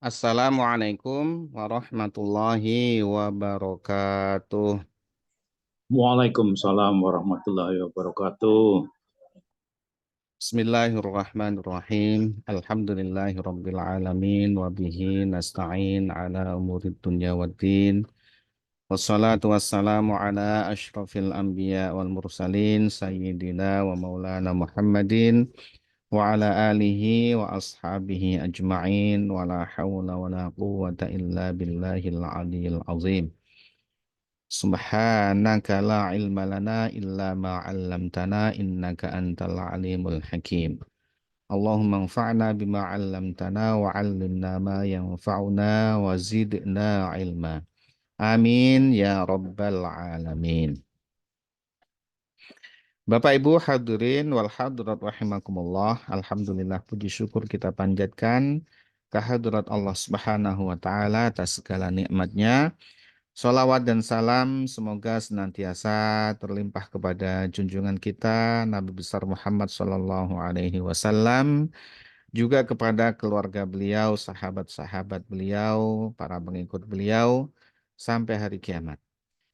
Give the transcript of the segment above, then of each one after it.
Assalamualaikum warahmatullahi wabarakatuh. Waalaikumsalam warahmatullahi wabarakatuh. Bismillahirrahmanirrahim. Alhamdulillahirabbil alamin wa bihi nasta'in ala umurid dunya waddin. Wassalatu wassalamu ala asyrafil anbiya wal mursalin sayyidina wa maulana Muhammadin wa ala alihi wa ashabihi ajma'in wa la hawla wa la quwwata illa billahil aliyyil azim. Subhanaka la ilma lana illa ma 'allamtana innaka antal alimul hakim. Allahumma anfa'na bima 'allamtana wa 'allimna ma yanfa'una wa zidna ilma. Amin ya rabbal alamin. Bapak Ibu hadirin wal hadirat rahimakumullah. Alhamdulillah puji syukur kita panjatkan kehadirat Allah Subhanahu wa taala atas segala nikmatnya. Salawat dan salam semoga senantiasa terlimpah kepada junjungan kita Nabi besar Muhammad Sallallahu Alaihi Wasallam, juga kepada keluarga beliau, sahabat-sahabat beliau, para pengikut beliau sampai hari kiamat.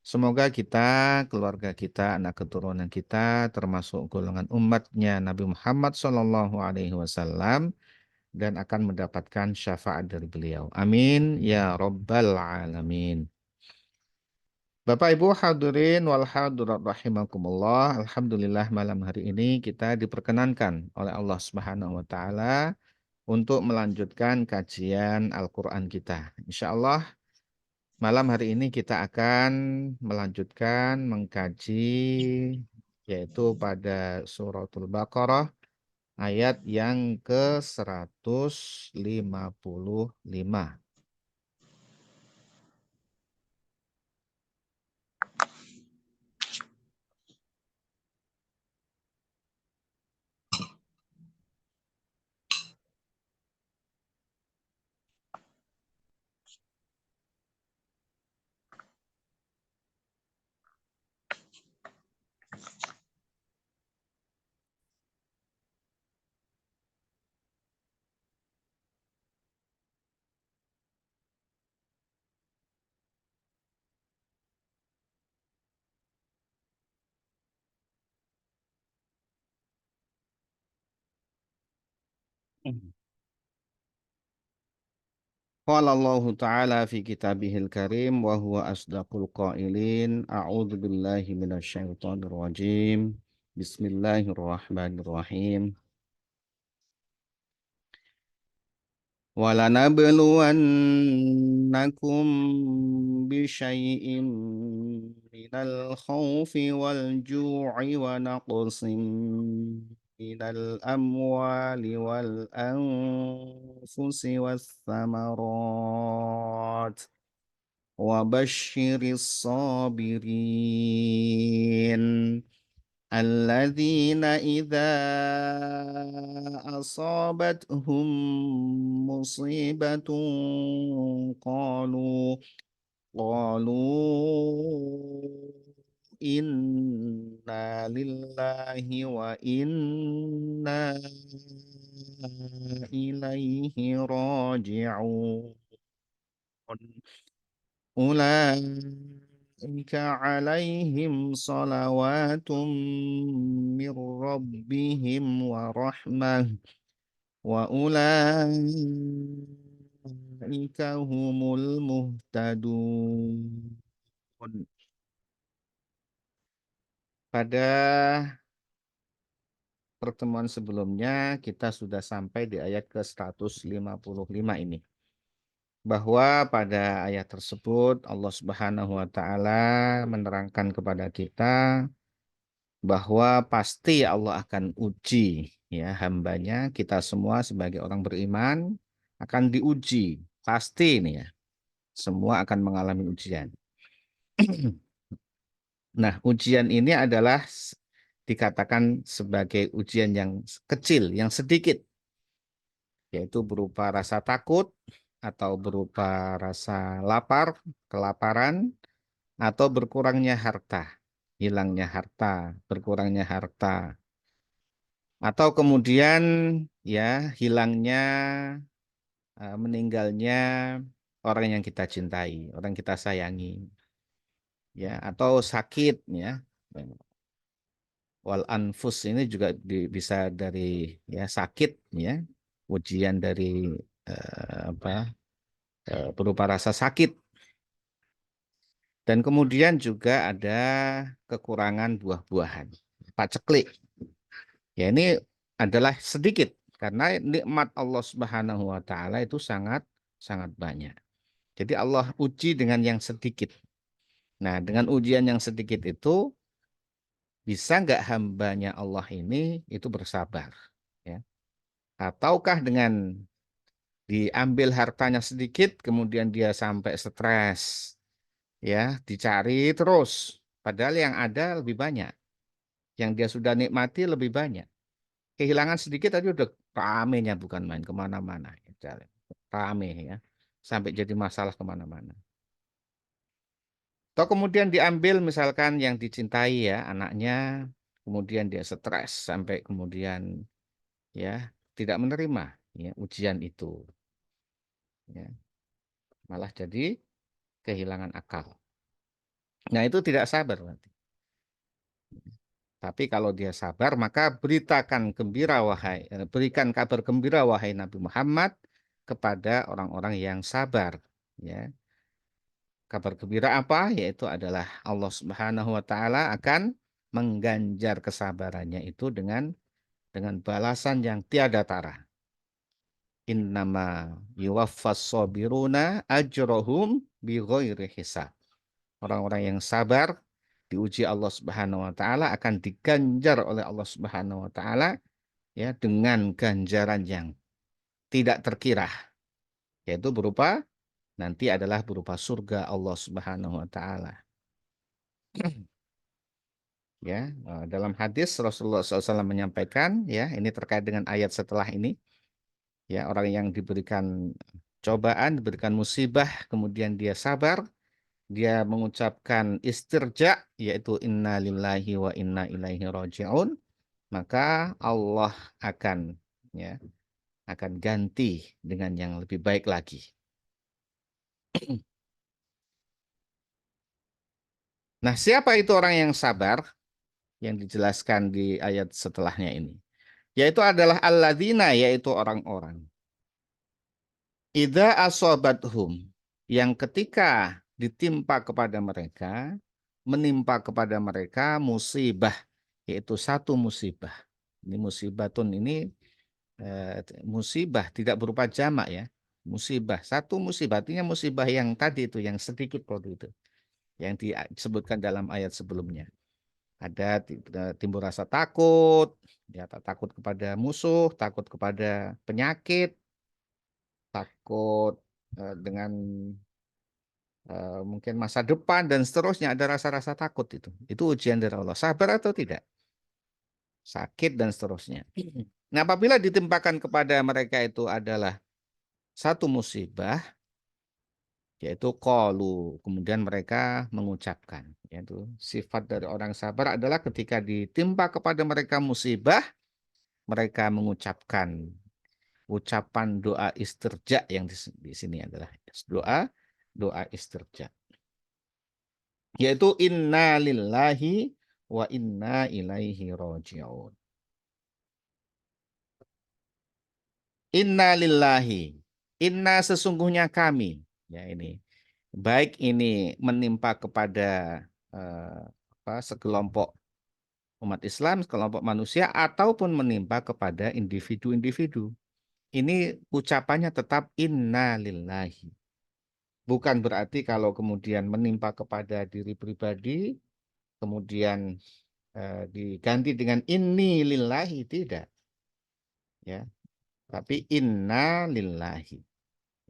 Semoga kita, keluarga kita, anak keturunan kita termasuk golongan umatnya Nabi Muhammad Sallallahu Alaihi Wasallam dan akan mendapatkan syafaat dari beliau. Amin ya Rabbal Alamin. Bapak Ibu hadirin wal hadirat rahimakumullah. Alhamdulillah malam hari ini kita diperkenankan oleh Allah Subhanahu wa taala untuk melanjutkan kajian Al-Qur'an kita. Insya Allah malam hari ini kita akan melanjutkan mengkaji yaitu pada suratul Baqarah ayat yang ke-155. Qala Allah Ta'ala fi kitabihil karim wa huwa asdaqul qailin a'udzu billahi minasyaitonir rajim. Bismillahirrahmanirrahim. وَلَنَبْلُوَنَّكُمْ بِشَيْءٍ مِّنَ الْخَوْفِ وَالْجُوعِ وَنَقْصٍ مِّنَ الْأَمْوَالِ وَالْأَنفُسِ وَالثَّمَرَاتِ وَبَشِّرِ الصَّابِرِينَ الذين إذا أصابتهم مصيبة قالوا قالوا إنا لله وإنا إليه راجعون أولئك عليهم صلوات من ربهم ورحمة وأولئك هم المهتدون. Pada pertemuan sebelumnya kita sudah sampai di ayat ke-155 ini. Bahwa pada ayat tersebut Allah Subhanahu wa taala menerangkan kepada kita bahwa pasti Allah akan uji ya hambanya, kita semua sebagai orang beriman akan diuji, pasti ini ya. Semua akan mengalami ujian. Nah, ujian ini adalah dikatakan sebagai ujian yang kecil, yang sedikit, yaitu berupa rasa takut atau berupa rasa lapar, kelaparan, atau berkurangnya harta, hilangnya harta, berkurangnya harta, atau kemudian ya hilangnya meninggalnya orang yang kita cintai, orang yang kita sayangi, ya, atau sakit, ya. Wal anfus ini juga bisa dari ya sakit, ya, ujian dari berupa rasa sakit. Dan kemudian juga ada kekurangan buah-buahan, paceklik. Ya, ini adalah sedikit karena nikmat Allah Subhanahu wa taala itu sangat sangat banyak. Jadi Allah uji dengan yang sedikit. Nah, dengan ujian yang sedikit itu bisa nggak hambanya Allah ini itu bersabar, ya? Ataukah dengan diambil hartanya sedikit kemudian dia sampai stres, ya, dicari terus, padahal yang ada lebih banyak, yang dia sudah nikmati lebih banyak. Kehilangan sedikit tadi udah ramenya bukan main kemana-mana, ya, rame, ya, sampai jadi masalah kemana-mana. Atau kemudian diambil misalkan yang dicintai, ya, anaknya, kemudian dia stres sampai kemudian, ya, tidak menerima, ya, ujian itu, ya, malah jadi kehilangan akal. Nah, itu tidak sabar berarti. Tapi kalau dia sabar, maka berikan kabar gembira wahai Nabi Muhammad kepada orang-orang yang sabar, ya. Kabar gembira apa? Yaitu adalah Allah Subhanahu wa taala akan mengganjar kesabarannya itu dengan balasan yang tiada tara. Innama yuwaffas sabiruna ajrohum bighairi hisab. Orang-orang yang sabar diuji Allah Subhanahu wa taala akan diganjar oleh Allah Subhanahu wa taala, ya, dengan ganjaran yang tidak terkira, yaitu berupa surga Allah Subhanahu wa taala. Ya, dalam hadis Rasulullah SAW menyampaikan, ya, ini terkait dengan ayat setelah ini, ya, orang yang diberikan cobaan, diberikan musibah, kemudian dia sabar, dia mengucapkan istirja, yaitu inna lillahi wa inna ilaihi raji'un, maka Allah akan, ya, akan ganti dengan yang lebih baik lagi. Nah, siapa itu orang yang sabar yang dijelaskan di ayat setelahnya ini? Yaitu adalah alladzina, yaitu orang-orang idza asobathum, yang ketika ditimpa kepada mereka, menimpa kepada mereka musibah, yaitu satu musibah. Ini musibatun ini musibah tidak berupa jamak, ya. Musibah, satu musibah, artinya musibah yang tadi itu, yang sedikit waktu itu, yang disebutkan dalam ayat sebelumnya. Ada timbul rasa takut, ya, takut kepada musuh, takut kepada penyakit, takut dengan mungkin masa depan dan seterusnya, ada rasa-rasa takut itu. Itu ujian dari Allah. Sabar atau tidak? Sakit dan seterusnya. Nah, apabila ditimpakan kepada mereka itu adalah satu musibah, yaitu qalu, kemudian mereka mengucapkan, yaitu sifat dari orang sabar adalah ketika ditimpa kepada mereka musibah, mereka mengucapkan ucapan doa istirja, yang di sini adalah doa doa istirja, yaitu inna lillahi wa inna ilaihi roji'un. Inna lillahi, inna sesungguhnya kami, ya, ini baik ini menimpa kepada eh, sekelompok umat Islam, sekelompok manusia, ataupun menimpa kepada individu-individu. Ini ucapannya tetap inna lillahi. Bukan berarti kalau kemudian menimpa kepada diri pribadi, kemudian diganti dengan inni lillahi, tidak, ya. Tapi inna lillahi,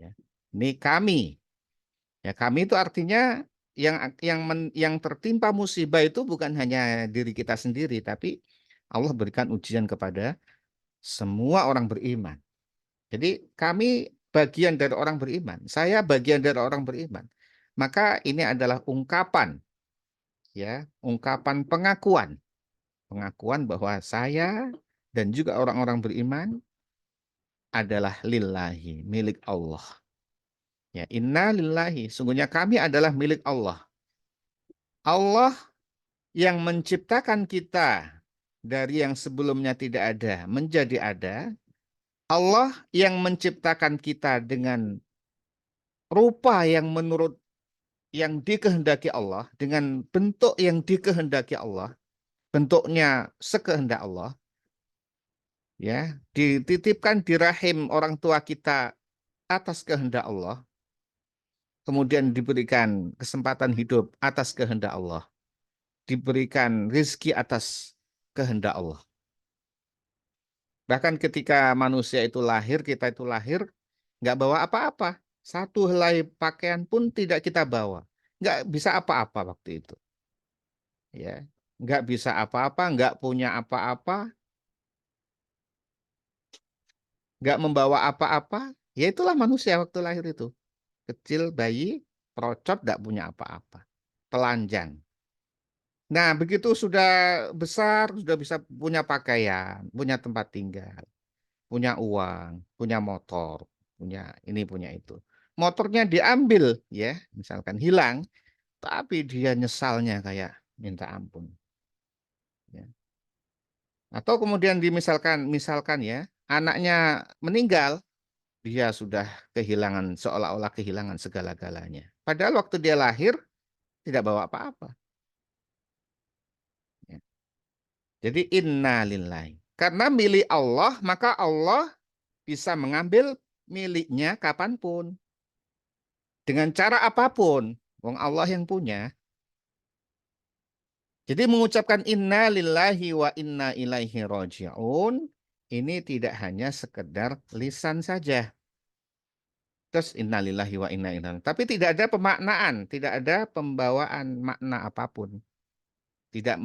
ya. Ini kami. Ya, kami itu artinya yang tertimpa musibah itu bukan hanya diri kita sendiri, tapi Allah berikan ujian kepada semua orang beriman. Jadi kami bagian dari orang beriman. Saya bagian dari orang beriman. Maka ini adalah ungkapan, ya, ungkapan pengakuan bahwa saya dan juga orang-orang beriman adalah lillahi, milik Allah. Ya, inna lillahi, sungguhnya kami adalah milik Allah. Allah yang menciptakan kita dari yang sebelumnya tidak ada menjadi ada. Allah yang menciptakan kita dengan rupa yang menurut yang dikehendaki Allah, dengan bentuk yang dikehendaki Allah, bentuknya sekehendak Allah, ya, dititipkan di rahim orang tua kita atas kehendak Allah, kemudian diberikan kesempatan hidup atas kehendak Allah, diberikan rezeki atas kehendak Allah. Bahkan ketika manusia itu lahir, kita itu lahir, nggak bawa apa-apa. Satu helai pakaian pun tidak kita bawa. Nggak bisa apa-apa waktu itu. Ya, nggak bisa apa-apa, nggak punya apa-apa, nggak membawa apa-apa. Ya itulah manusia waktu lahir itu. Kecil, bayi, perocot, nggak punya apa-apa. Telanjang. Nah, begitu sudah besar, sudah bisa punya pakaian, punya tempat tinggal, punya uang, punya motor, punya ini, punya itu. Motornya diambil, ya, misalkan hilang, tapi dia nyesalnya kayak minta ampun. Ya. Atau kemudian misalkan ya, anaknya meninggal, dia sudah kehilangan, seolah-olah kehilangan segala-galanya. Padahal waktu dia lahir, tidak bawa apa-apa. Ya. Jadi innalillahi. Karena milik Allah, maka Allah bisa mengambil miliknya kapanpun. Dengan cara apapun. Wong Allah yang punya. Jadi mengucapkan inna lillahi wa inna ilaihi roji'un. Ini tidak hanya sekedar lisan saja. Terus inna lillahi wa inna ilaihi. Tapi tidak ada pemaknaan. Tidak ada pembawaan makna apapun. Tidak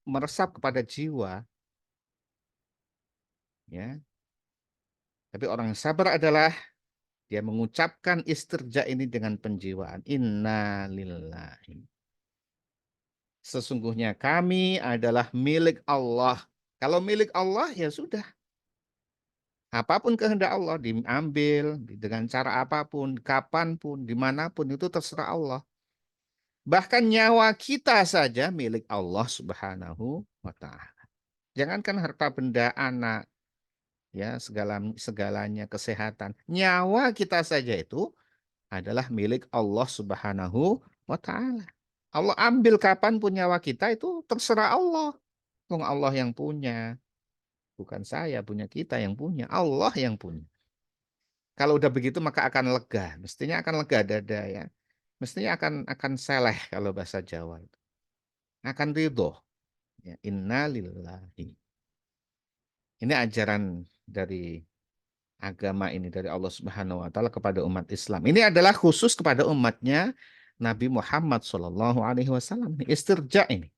meresap kepada jiwa. Ya. Tapi orang yang sabar adalah dia mengucapkan istirja ini dengan penjiwaan. Inna lillahi. Sesungguhnya kami adalah milik Allah. Kalau milik Allah ya sudah. Apapun kehendak Allah diambil dengan cara apapun, kapanpun, dimanapun itu terserah Allah. Bahkan nyawa kita saja milik Allah Subhanahu wa Ta'ala. Jangankan harta benda, anak, ya segalanya, kesehatan. Nyawa kita saja itu adalah milik Allah Subhanahu wa Ta'ala. Allah ambil kapanpun nyawa kita itu terserah Allah. Wong Allah yang punya, bukan saya punya, kita yang punya, Allah yang punya. Kalau udah begitu maka akan lega, mestinya akan lega dada ya. Mestinya akan seleh kalau bahasa Jawa itu. Akan ridho. Ya, innalillahi. Ini ajaran dari agama ini dari Allah Subhanahu wa taala kepada umat Islam. Ini adalah khusus kepada umatnya Nabi Muhammad Shallallahu alaihi wasallam. Istirja ini.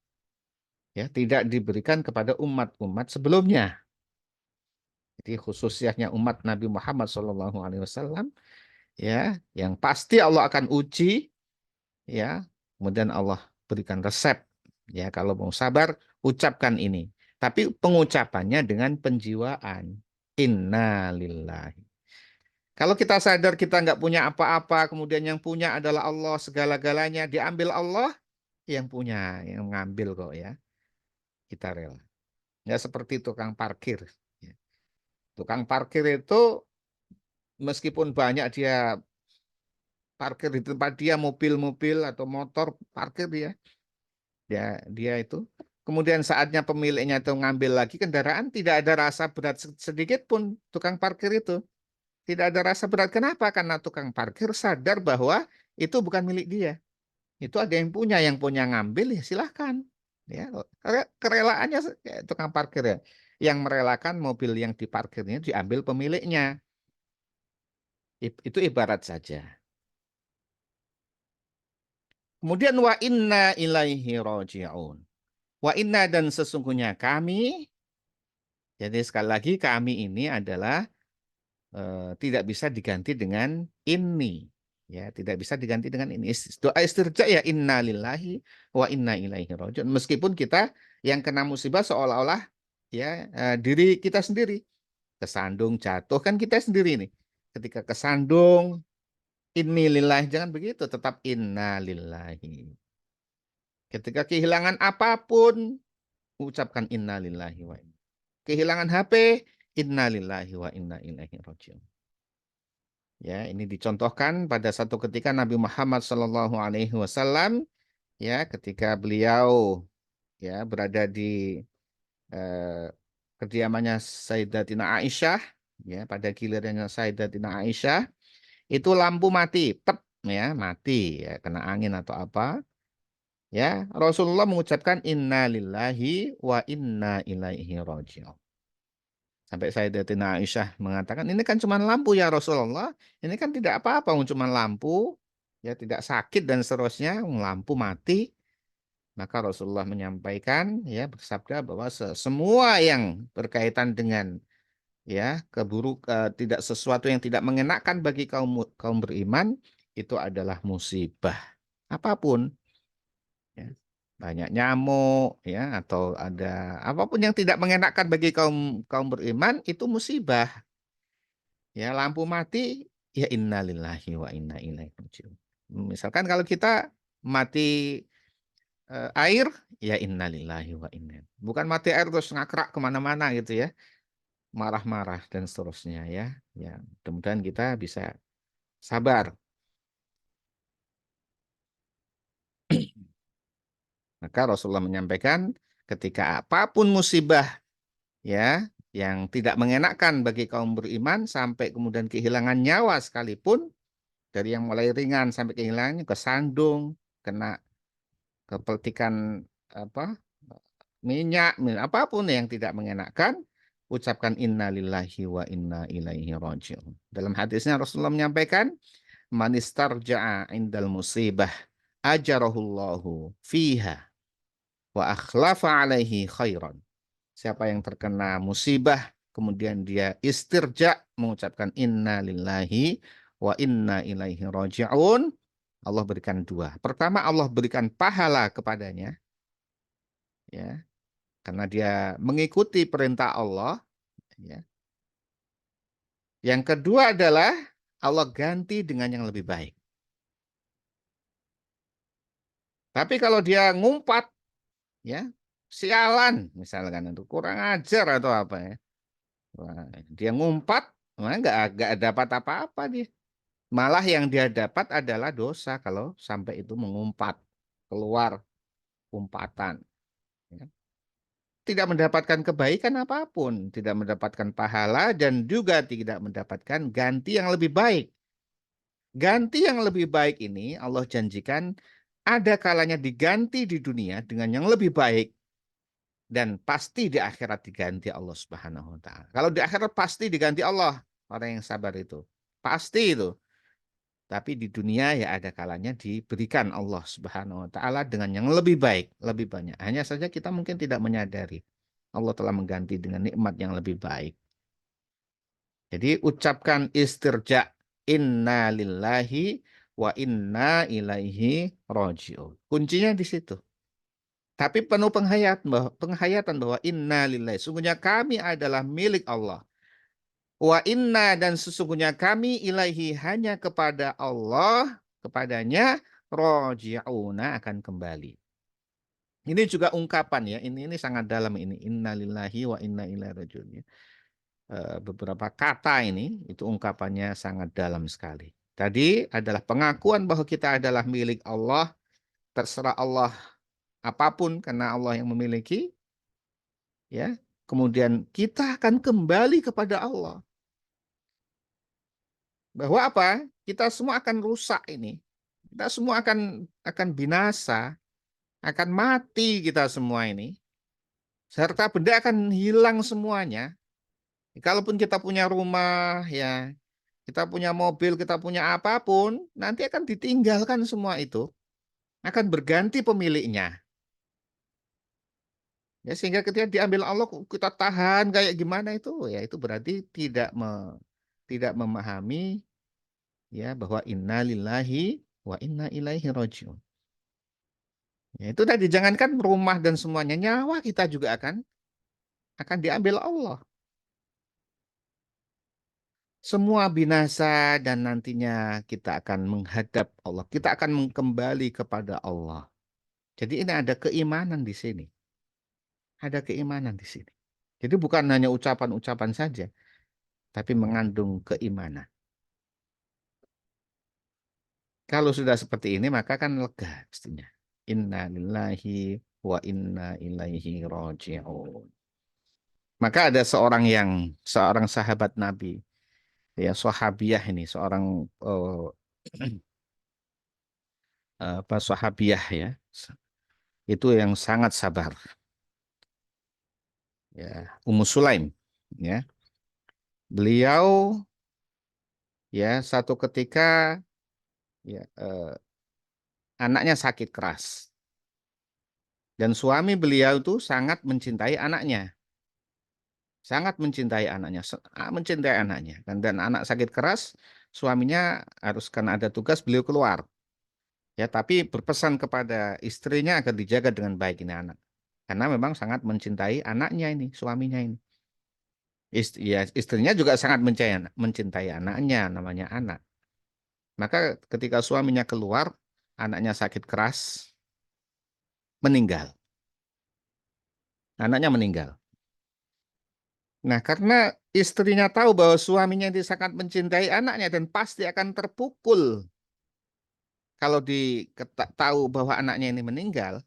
Ya, tidak diberikan kepada umat-umat sebelumnya. Jadi khususnya umat Nabi Muhammad Shallallahu alaihi wasallam, ya, yang pasti Allah akan uji, ya. Kemudian Allah berikan resep, ya, kalau mau sabar ucapkan ini. Tapi pengucapannya dengan penjiwaan. Inna lillahi. Kalau kita sadar kita nggak punya apa-apa, kemudian yang punya adalah Allah, segala-galanya diambil Allah, yang punya, yang mengambil kok ya. Kita rela. Nggak seperti tukang parkir. Ya. Tukang parkir itu meskipun banyak dia parkir di tempat dia, mobil-mobil atau motor parkir dia, dia itu. Kemudian saatnya pemiliknya itu ngambil lagi kendaraan, tidak ada rasa berat sedikit pun tukang parkir itu. Tidak ada rasa berat. Kenapa? Karena tukang parkir sadar bahwa itu bukan milik dia. Itu ada yang punya ngambil ya silahkan. Ya, kerelaannya tukang parkir ya, yang merelakan mobil yang diparkirnya diambil pemiliknya. Itu ibarat saja. Kemudian wa inna ilaihi roji'un. Wa inna dan sesungguhnya kami, jadi sekali lagi kami ini adalah tidak bisa diganti dengan ini. Ya, tidak bisa diganti dengan ini. Doa istirja ya inna lillahi wa inna ilaihi roji'un. Meskipun kita yang kena musibah seolah-olah ya diri kita sendiri. Kesandung jatuh kan kita sendiri nih. Ketika kesandung, innalillahi, jangan begitu, tetap innalillahi. Ketika kehilangan apapun, ucapkan innalillahi wa inna. Kehilangan HP, innalillahi wa inna ilaihi rajiun. Ya, ini dicontohkan pada satu ketika Nabi Muhammad Shallallahu Alaihi Wasallam, ya, ketika beliau ya berada di eh, kediamannya Sayyidatina Aisyah, ya, pada gilirannya Sayyidatina Aisyah, itu lampu mati, tep, ya, mati, ya, kena angin atau apa, ya, Rasulullah mengucapkan inna lillahi wa inna ilaihi raji'un. Sampai Sayyidatina Aisyah mengatakan, ini kan cuma lampu ya Rasulullah, ini kan tidak apa-apa, cuma lampu, ya, tidak sakit dan seterusnya, lampu mati. Maka Rasulullah menyampaikan, ya, bersabda bahwa semua yang berkaitan dengan, ya, tidak sesuatu yang tidak mengenakan bagi kaum kaum beriman itu adalah musibah apapun, ya. Banyak nyamuk, ya, atau ada apapun yang tidak mengenakan bagi kaum kaum beriman itu musibah. Ya, lampu mati, ya innalillahi wa inna ilaihi rajiun. Misalkan kalau kita mati air, ya innalillahi wa inna. Bukan mati air terus ngakrak kemana-mana gitu ya, marah-marah dan seterusnya ya. Ya, mudah-mudahan kita bisa sabar. Maka Rasulullah menyampaikan ketika apapun musibah, ya, yang tidak mengenakan bagi kaum beriman sampai kemudian kehilangan nyawa sekalipun, dari yang mulai ringan sampai kehilangan, kesandung, kena kepeltikan apa, minyak, apapun yang tidak mengenakan, ucapkan innalillahi wa inna ilaihi raji'un. Dalam hadisnya Rasulullah menyampaikan, man istarja'a indal musibah ajarahullahu fiha wa akhlafa alaihi khairan. Siapa yang terkena musibah kemudian dia istirja mengucapkan inna lillahi wa inna ilaihi raji'un, Allah berikan dua. Pertama, Allah berikan pahala kepadanya, ya, karena dia mengikuti perintah Allah, ya. Yang kedua adalah Allah ganti dengan yang lebih baik. Tapi kalau dia ngumpat, ya, sialan misalkan, itu kurang ajar atau apa ya, wah, dia ngumpat, wah, nggak dapat apa-apa dia. Malah yang dia dapat adalah dosa kalau sampai itu mengumpat, keluar umpatan, ya. Tidak mendapatkan kebaikan apapun, tidak mendapatkan pahala, dan juga tidak mendapatkan ganti yang lebih baik. Ganti yang lebih baik ini Allah janjikan ada kalanya diganti di dunia dengan yang lebih baik, dan pasti di akhirat diganti Allah Subhanahu wa taala. Kalau di akhirat pasti diganti Allah, orang yang sabar itu. Pasti itu. Tapi di dunia ya ada kalanya diberikan Allah Subhanahu wa taala dengan yang lebih baik, lebih banyak. Hanya saja kita mungkin tidak menyadari. Allah telah mengganti dengan nikmat yang lebih baik. Jadi ucapkan istirja, inna lillahi wa inna ilaihi raji'un. Kuncinya di situ. Tapi penuh penghayatan bahwa inna lillahi, sungguhnya kami adalah milik Allah. Wa inna, dan sesungguhnya kami ilaihi, hanya kepada Allah, kepadanya raji'una, akan kembali. Ini juga ungkapan ya, ini sangat dalam ini, inna lillahi wa inna ilaihi raji'un ya. Beberapa kata ini itu ungkapannya sangat dalam sekali. Tadi adalah pengakuan bahwa kita adalah milik Allah, terserah Allah apapun karena Allah yang memiliki, ya. Kemudian kita akan kembali kepada Allah. Bahwa apa? Kita semua akan rusak ini. Kita semua akan binasa, akan mati kita semua ini. Serta benda akan hilang semuanya. Kalaupun kita punya rumah, ya, kita punya mobil, kita punya apapun, nanti akan ditinggalkan semua itu. Akan berganti pemiliknya. Ya, sehingga ketika diambil Allah, kita tahan kayak gimana itu, ya itu berarti tidak memahami, ya, bahwa inna lillahi wa inna ilaihi rajiun. Ya, itu tadi, jangankan rumah dan semuanya, nyawa kita juga akan diambil Allah. semua binasa dan nantinya kita akan menghadap Allah. Kita akan kembali kepada Allah. Jadi ini ada keimanan di sini. Ada keimanan di sini. Jadi bukan hanya ucapan-ucapan saja, tapi mengandung keimanan. Kalau sudah seperti ini maka kan lega pastinya. Inna lillahi wa inna ilaihi raji'un. Maka ada seorang sahabat Nabi, ya sahabiah ini, seorang apa sahabiah ya, itu yang sangat sabar, ya Ummu Sulaim, ya beliau ya satu ketika ya anaknya sakit keras dan suami beliau itu sangat mencintai anaknya. Sangat mencintai anaknya, mencintai anaknya. Dan anak sakit keras, suaminya harus karena ada tugas beliau keluar. Ya, tapi berpesan kepada istrinya agar dijaga dengan baik ini anak. Karena memang sangat mencintai anaknya ini, suaminya ini. Ya, istrinya juga sangat mencintai anaknya, namanya anak. Maka ketika suaminya keluar, anaknya sakit keras, meninggal. Anaknya meninggal. Nah, karena istrinya tahu bahwa suaminya ini sangat mencintai anaknya dan pasti akan terpukul kalau tahu bahwa anaknya ini meninggal,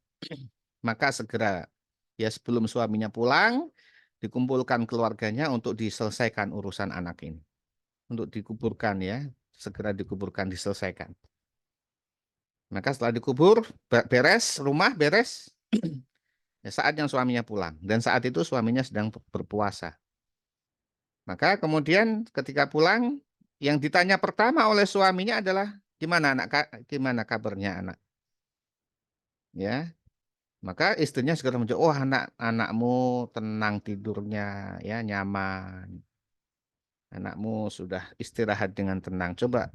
maka segera ya sebelum suaminya pulang, dikumpulkan keluarganya untuk diselesaikan urusan anak ini. Untuk dikuburkan ya, segera dikuburkan, diselesaikan. Maka setelah dikubur, beres, rumah beres, ya saatnya suaminya pulang. Dan saat itu suaminya sedang berpuasa. Maka kemudian ketika pulang, yang ditanya pertama oleh suaminya adalah gimana kabarnya anak? Ya, maka istrinya segera menjawab, oh anakmu tenang tidurnya, ya nyaman. Anakmu sudah istirahat dengan tenang. Coba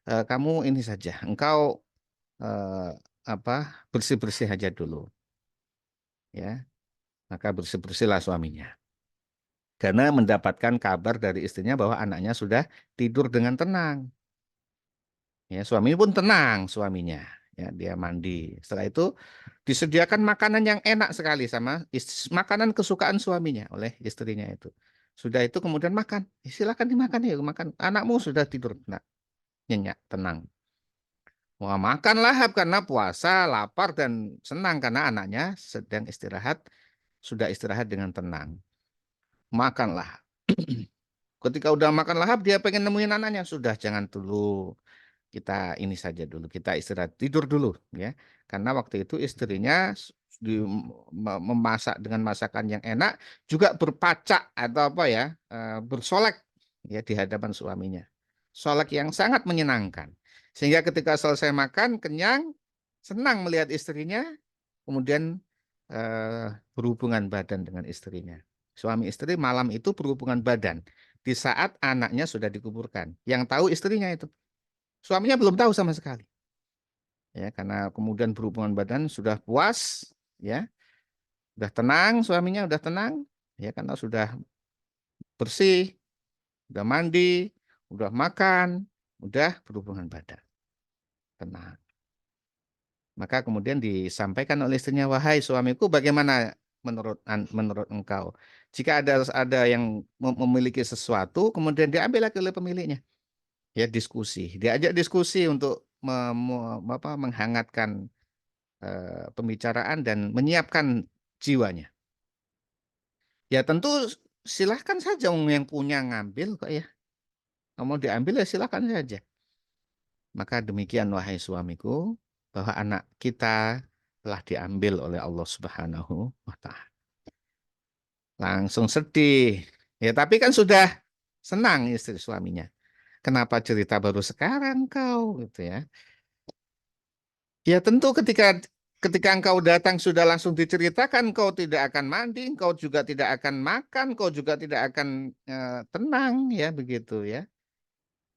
kamu ini saja, engkau eh, apa bersih-bersih aja dulu, ya. Maka bersih-bersihlah suaminya. Karena mendapatkan kabar dari istrinya bahwa anaknya sudah tidur dengan tenang. Ya, suami pun tenang suaminya. Ya, dia mandi. Setelah itu disediakan makanan yang enak sekali sama makanan kesukaan suaminya oleh istrinya itu. Sudah itu kemudian makan. Silakan dimakan ya, makan. Anakmu sudah tidur nyenyak, tenang. Wah, makan lahap karena puasa, lapar dan senang karena anaknya sedang istirahat, sudah istirahat dengan tenang. Makanlah. Ketika udah makan lahap, dia pengen nemuin anaknya. Sudah, jangan dulu. Kita ini saja dulu, kita istirahat tidur dulu ya, karena waktu itu istrinya memasak dengan masakan yang enak, juga berpacak atau apa ya, bersolek ya di hadapan suaminya, solek yang sangat menyenangkan, sehingga ketika selesai makan kenyang, senang melihat istrinya, kemudian berhubungan badan dengan istrinya. Suami istri malam itu berhubungan badan di saat anaknya sudah dikuburkan, yang tahu istrinya itu. Suaminya belum tahu sama sekali. Ya, karena kemudian berhubungan badan sudah puas, ya, sudah tenang, suaminya sudah tenang, ya, karena sudah bersih, sudah mandi, sudah makan, sudah berhubungan badan, tenang. Maka kemudian disampaikan oleh istrinya, wahai suamiku, bagaimana menurut engkau? Jika ada yang memiliki sesuatu, kemudian diambil lagi oleh pemiliknya. Ya, diskusi, diajak diskusi untuk menghangatkan pembicaraan dan menyiapkan jiwanya. Ya tentu silahkan saja yang punya ngambil kok ya. Mau diambil ya silahkan saja. Maka demikian wahai suamiku, bahwa anak kita telah diambil oleh Allah Subhanahu wa Ta'ala. Langsung sedih. Ya tapi kan sudah senang istri suaminya. Kenapa cerita baru sekarang kau gitu ya. Ya tentu ketika ketika engkau datang sudah langsung diceritakan, kau tidak akan mandi, kau juga tidak akan makan, kau juga tidak akan tenang ya begitu ya.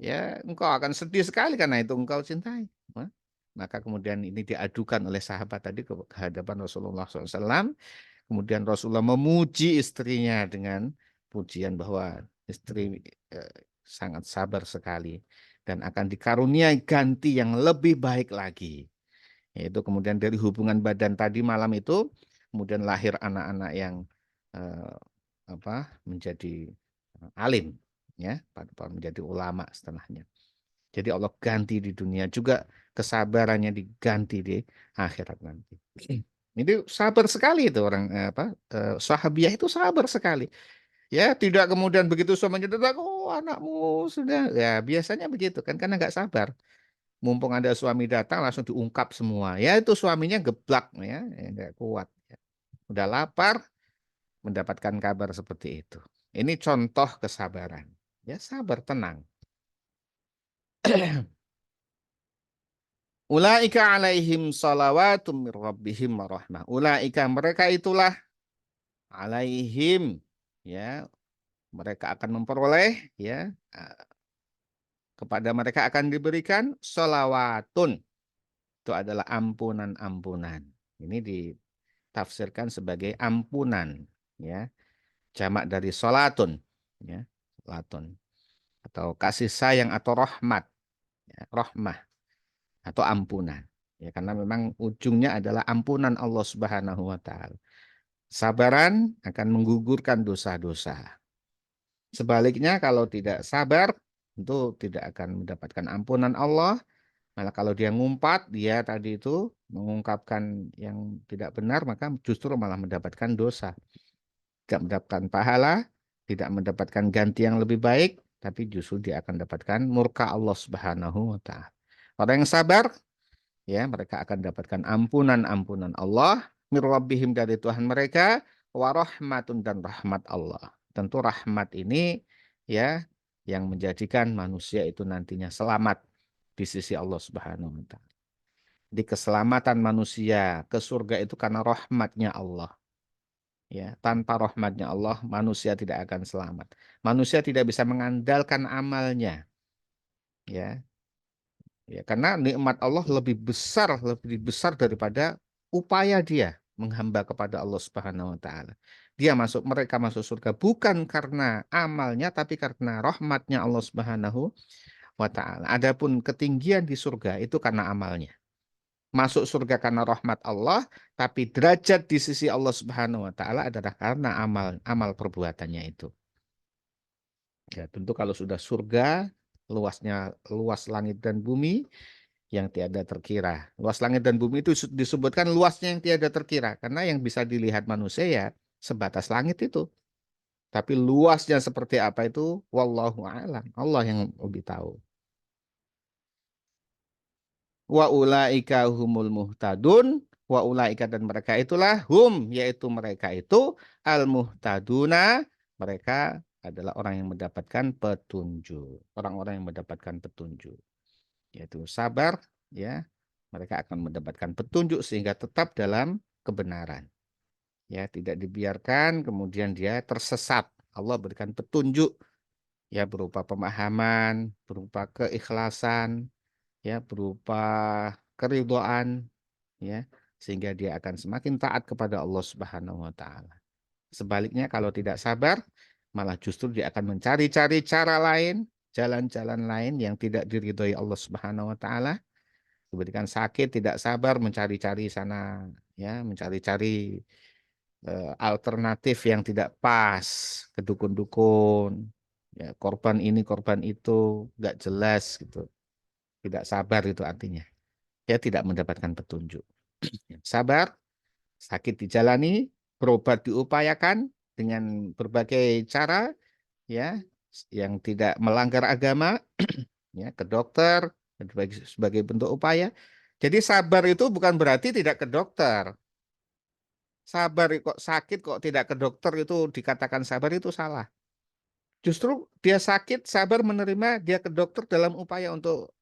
Ya engkau akan sedih sekali karena itu engkau cintai. Wah, maka kemudian ini diadukan oleh sahabat tadi ke hadapan Rasulullah SAW. Kemudian Rasulullah memuji istrinya dengan pujian bahwa istri eh, sangat sabar sekali dan akan dikaruniai ganti yang lebih baik lagi. Yaitu kemudian dari hubungan badan tadi malam itu kemudian lahir anak-anak yang eh, menjadi alim, ya, menjadi ulama setelahnya. Jadi Allah ganti di dunia juga, kesabarannya diganti di akhirat nanti. Ini sabar sekali itu orang sahabiah itu sabar sekali. Ya, tidak kemudian begitu suaminya datang, oh anakmu sudah. Ya, biasanya begitu kan karena nggak sabar. Mumpung ada suami datang langsung diungkap semua. Ya, itu suaminya geblak ya nggak kuat. Ya. Udah lapar mendapatkan kabar seperti itu. Ini contoh kesabaran. Ya, sabar, tenang. Ulaika alaihim salawatum mir rabbihim warahmah. Ulaika mereka itulah alaihim, ya, mereka akan memperoleh, ya, kepada mereka akan diberikan salawatun. Itu adalah ampunan-ampunan. Ini ditafsirkan sebagai ampunan, ya. Jamak dari salatun, ya. Salatun atau kasih sayang atau rahmat, ya, rahmah atau ampunan. Ya, karena memang ujungnya adalah ampunan Allah Subhanahu wa taala. Sabaran akan menggugurkan dosa-dosa. Sebaliknya kalau tidak sabar, tentu tidak akan mendapatkan ampunan Allah. Malah kalau dia ngumpat, dia tadi itu mengungkapkan yang tidak benar, maka justru malah mendapatkan dosa. Tidak mendapatkan pahala, tidak mendapatkan ganti yang lebih baik, tapi justru dia akan mendapatkan murka Allah Subhanahu wa taala. Orang yang sabar, ya mereka akan dapatkan ampunan-ampunan Allah mir rabbihim dari Tuhan mereka wa rahmatun dan rahmat Allah. Tentu rahmat ini ya yang menjadikan manusia itu nantinya selamat di sisi Allah Subhanahu wa taala. Di keselamatan manusia ke surga itu karena rahmatnya Allah. Ya, tanpa rahmatnya Allah manusia tidak akan selamat. Manusia tidak bisa mengandalkan amalnya. Ya, ya, karena nikmat Allah lebih besar daripada upaya dia menghamba kepada Allah Subhanahu wa taala. Mereka masuk surga bukan karena amalnya tapi karena rahmatnya Allah Subhanahu wa taala. Adapun ketinggian di surga itu karena amalnya. Masuk surga karena rahmat Allah, tapi derajat di sisi Allah Subhanahu wa taala adalah karena amal perbuatannya itu. Ya, tentu kalau sudah surga, luas langit dan bumi, yang tiada terkira. Luas langit dan bumi itu disebutkan luasnya yang tiada terkira. Karena yang bisa dilihat manusia ya sebatas langit itu. Tapi luasnya seperti apa itu, wallahu a'lam. Allah yang lebih tahu. Wa ulaika humul muhtadun. Wa ulaika dan mereka itulah yaitu mereka itu al muhtaduna. Mereka adalah orang yang mendapatkan petunjuk. Orang-orang yang mendapatkan petunjuk. Yaitu sabar, ya, mereka akan mendapatkan petunjuk sehingga tetap dalam kebenaran. Ya, tidak dibiarkan kemudian dia tersesat. Allah berikan petunjuk ya berupa pemahaman, berupa keikhlasan, ya berupa keridhaan, ya, sehingga dia akan semakin taat kepada Allah Subhanahu wa taala. Sebaliknya kalau tidak sabar, malah justru dia akan mencari-cari cara lain, jalan-jalan lain yang tidak diridhoi Allah Subhanahu wa taala. Kemudian sakit, tidak sabar mencari-cari sana, ya, mencari-cari alternatif yang tidak pas ke dukun-dukun, ya, korban ini, korban itu, nggak jelas gitu. Tidak sabar itu artinya. Ya tidak mendapatkan petunjuk. Sabar, sakit dijalani, berobat diupayakan dengan berbagai cara, ya, yang tidak melanggar agama, ya, ke dokter sebagai bentuk upaya. Jadi sabar itu bukan berarti tidak ke dokter. Sabar kok sakit kok tidak ke dokter itu dikatakan sabar itu salah. Justru dia sakit, sabar menerima dia ke dokter dalam upaya untuk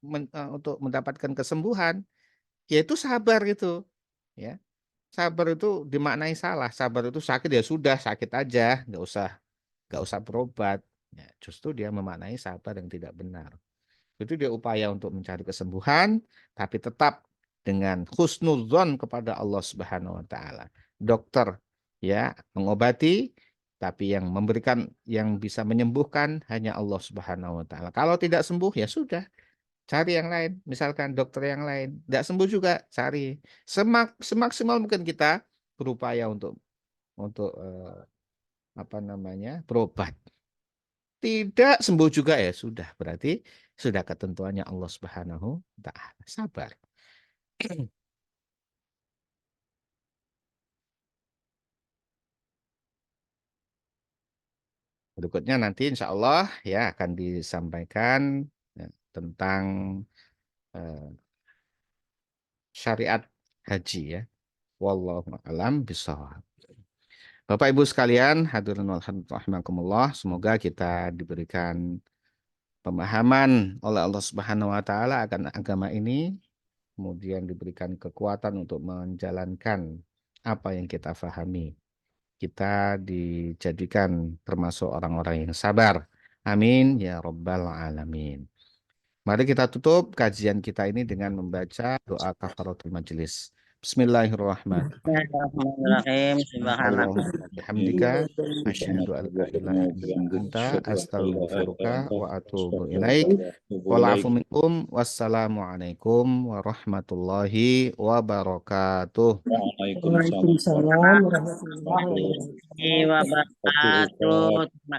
mendapatkan kesembuhan, yaitu sabar itu, ya. Sabar itu dimaknai salah. Sabar itu sakit ya sudah sakit aja, nggak usah berobat. Ya, justru dia memaknai sabar yang tidak benar. Itu dia upaya untuk mencari kesembuhan, tapi tetap dengan husnudzon kepada Allah Subhanahu wa taala. Dokter ya mengobati, Tapi yang memberikan, yang bisa menyembuhkan hanya Allah Subhanahu wa taala. Kalau tidak sembuh ya sudah, cari yang lain. Misalkan dokter yang lain. Tidak sembuh juga, cari. Semaksimal mungkin kita berupaya untuk apa namanya? Berobat. Tidak sembuh juga ya sudah, berarti sudah ketentuannya Allah Subhanahu wa taala. Sabar. Berikutnya nanti insya Allah ya akan disampaikan ya, tentang eh, syariat haji ya. Wallahu a'lam bishawab. Bapak Ibu sekalian, hadirin wal hadirat rahimakumullah, semoga kita diberikan pemahaman oleh Allah Subhanahu wa taala akan agama ini, kemudian diberikan kekuatan untuk menjalankan apa yang kita fahami. Kita dijadikan termasuk orang-orang yang sabar. Amin ya rabbal alamin. Mari kita tutup kajian kita ini dengan membaca doa kafaratul majelis. Bismillahirrahmanirrahim. Bismillahirrahmanirrahim. Allahumma bihamdika asyhadu an la ilaha illa anta astaghfiruka wa atubu ilaik. Walafu minkum wassalamualaikum warahmatullahi wabarakatuh. Waalaikumsalam Waalaikumsalam warahmatullahi warahmatullahi wabarakatuh. wabarakatuh. Terima